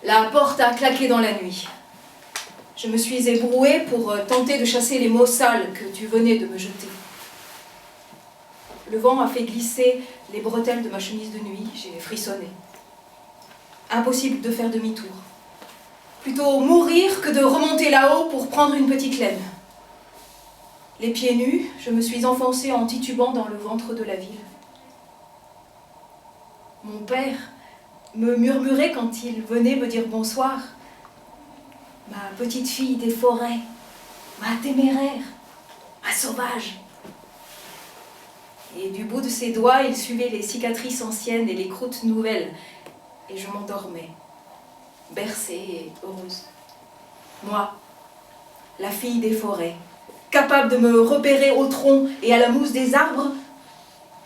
La porte a claqué dans la nuit. Je me suis ébrouée pour tenter de chasser les mots sales que tu venais de me jeter. Le vent a fait glisser les bretelles de ma chemise de nuit, j'ai frissonné. Impossible de faire demi-tour. Plutôt mourir que de remonter là-haut pour prendre une petite laine. Les pieds nus, je me suis enfoncée en titubant dans le ventre de la ville. Mon père me murmurait quand il venait me dire bonsoir. Ma petite fille des forêts, ma téméraire, ma sauvage. Et du bout de ses doigts, il suivait les cicatrices anciennes et les croûtes nouvelles. Et je m'endormais, bercée et heureuse. Moi, la fille des forêts, capable de me repérer au tronc et à la mousse des arbres,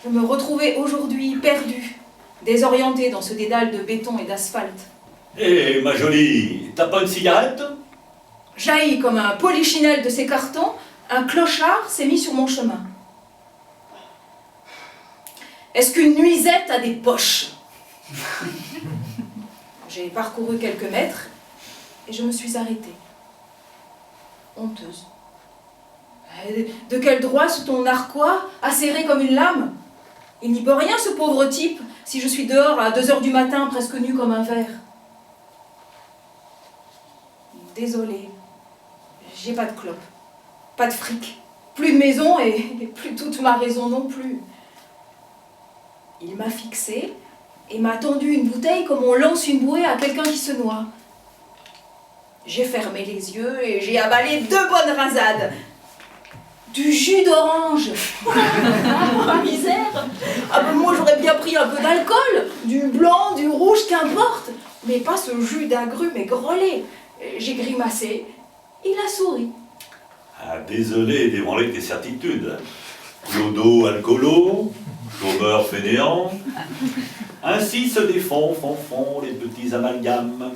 je me retrouvais aujourd'hui perdue, désorientée dans ce dédale de béton et d'asphalte. Hé, ma jolie, t'as pas une cigarette? Jailli comme un polichinelle de ses cartons, un clochard s'est mis sur mon chemin. Est-ce qu'une nuisette a des poches? J'ai parcouru quelques mètres et je me suis arrêtée, honteuse. De quel droit sous ton narquois, acéré comme une lame? Il n'y peut rien, ce pauvre type, si je suis dehors à 2 h du matin, presque nue comme un ver. Désolée, j'ai pas de clope, pas de fric, plus de maison et plus toute ma raison non plus. Il m'a fixée et m'a tendu une bouteille comme on lance une bouée à quelqu'un qui se noie. J'ai fermé les yeux et j'ai avalé 2 bonnes rasades. Du jus d'orange. Ah, misère. Ah ben moi j'aurais bien pris un peu d'alcool, du blanc, du rouge, qu'importe, mais pas ce jus d'agrumes et grelets. J'ai grimacé, il a souri. Ah, désolé d'ébranler tes certitudes. Clodo alcoolo, chômeur fainéant. Ainsi se défont, font les petits amalgames.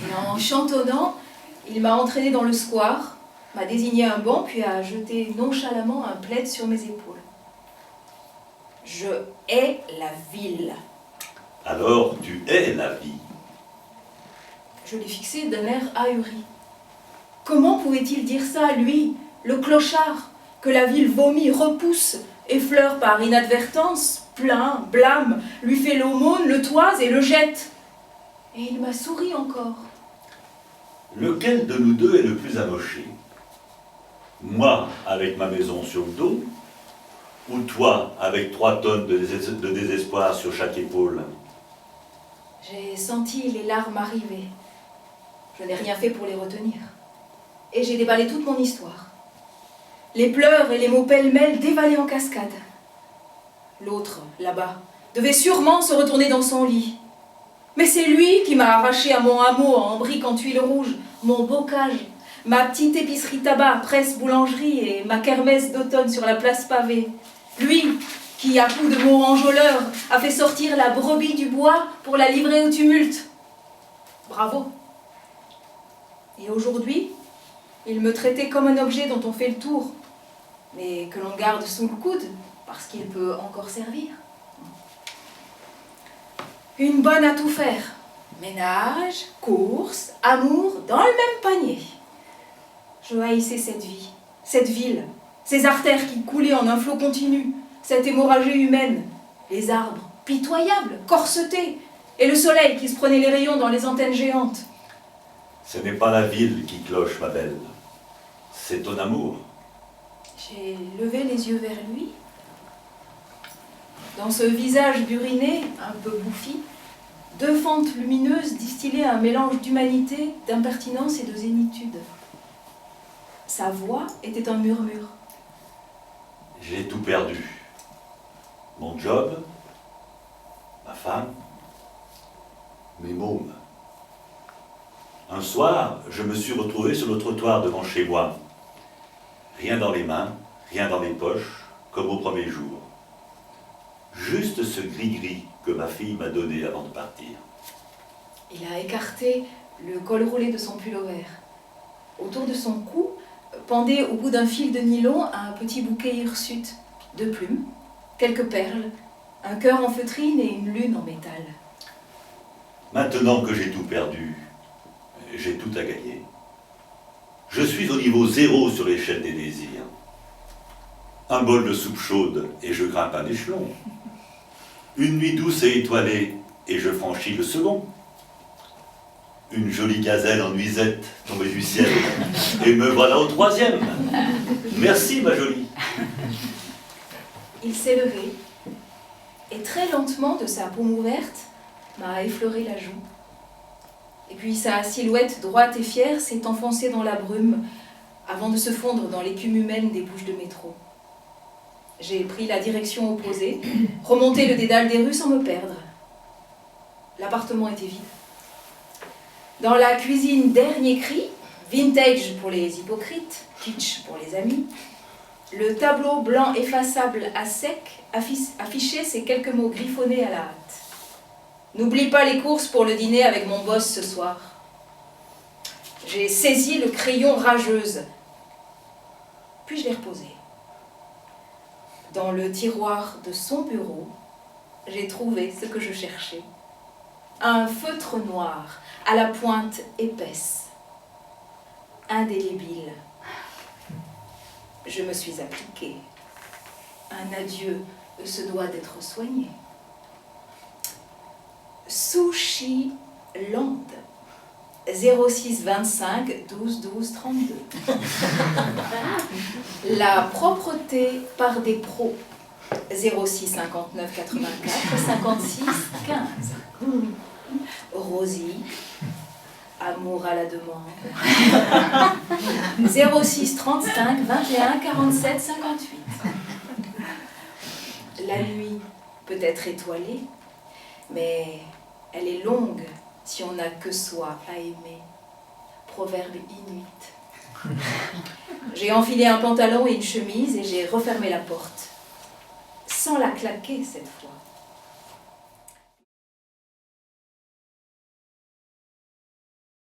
Et en chantonnant, il m'a entraîné dans le square, m'a désigné un banc, puis a jeté nonchalamment un plaid sur mes épaules. Je hais la ville. Alors tu hais la vie. Je l'ai fixé d'un air ahuri. Comment pouvait-il dire ça, lui, le clochard, que la ville vomit, repousse, effleure par inadvertance, plaint, blâme, lui fait l'aumône, le toise et le jette? Et il m'a souri encore. Lequel de nous deux est le plus amoché? Moi, avec ma maison sur le dos, ou toi, avec 3 tonnes de désespoir sur chaque épaule? J'ai senti les larmes arriver. Je n'ai rien fait pour les retenir. Et j'ai déballé toute mon histoire. Les pleurs et les mots pêle-mêle dévalés en cascade. L'autre, là-bas, devait sûrement se retourner dans son lit. Mais c'est lui qui m'a arraché à mon hameau en briques en tuiles rouges, mon bocage, ma petite épicerie tabac, presse boulangerie et ma kermesse d'automne sur la place pavée. Lui qui, à coups de mots enjôleurs, a fait sortir la brebis du bois pour la livrer au tumulte. Bravo. Et aujourd'hui, il me traitait comme un objet dont on fait le tour, mais que l'on garde sous le coude, parce qu'il peut encore servir. Une bonne à tout faire. Ménage, courses, amour, dans le même panier. Je haïssais cette vie, cette ville, ces artères qui coulaient en un flot continu, cette hémorragie humaine, les arbres, pitoyables, corsetés, et le soleil qui se prenait les rayons dans les antennes géantes. Ce n'est pas la ville qui cloche, ma belle. C'est ton amour. J'ai levé les yeux vers lui. Dans ce visage buriné, un peu bouffi, 2 fentes lumineuses distillaient un mélange d'humanité, d'impertinence et de zénitude. Sa voix était un murmure. J'ai tout perdu. Mon job, ma femme, mes mômes. Un soir, je me suis retrouvé sur le trottoir devant chez moi. Rien dans les mains, rien dans les poches, comme au premier jour. Juste ce gris-gris que ma fille m'a donné avant de partir. Il a écarté le col roulé de son pull-over. Autour de son cou, pendait au bout d'un fil de nylon un petit bouquet hirsute, 2 plumes, quelques perles, un cœur en feutrine et une lune en métal. Maintenant que j'ai tout perdu, j'ai tout à gagner. Je suis au niveau 0 sur l'échelle des désirs. Un bol de soupe chaude et je grimpe un échelon. Une nuit douce et étoilée et je franchis le second. Une jolie gazelle en nuisette tombée du ciel et me voilà au 3e. Merci ma jolie. Il s'est levé et très lentement de sa paume ouverte m'a effleuré la joue. Et puis sa silhouette droite et fière s'est enfoncée dans la brume avant de se fondre dans l'écume humaine des bouches de métro. J'ai pris la direction opposée, remonté le dédale des rues sans me perdre. L'appartement était vide. Dans la cuisine, dernier cri, vintage pour les hypocrites, kitsch pour les amis, le tableau blanc effaçable à sec affichait ces quelques mots griffonnés à la hâte. N'oublie pas les courses pour le dîner avec mon boss ce soir. J'ai saisi le crayon rageuse, puis je l'ai reposé. Dans le tiroir de son bureau, j'ai trouvé ce que je cherchais. Un feutre noir à la pointe épaisse, indélébile. Je me suis appliquée. Un adieu se doit d'être soigné. Sushi Land, 06 25 12 12 32. La propreté par des pros, 06 59 84 56 15. Rosie, amour à la demande, 06 35 21 47 58. La nuit peut être étoilée, mais elle est longue si on n'a que soi à aimer. Proverbe inuit. J'ai enfilé un pantalon et une chemise et j'ai refermé la porte, sans la claquer cette fois.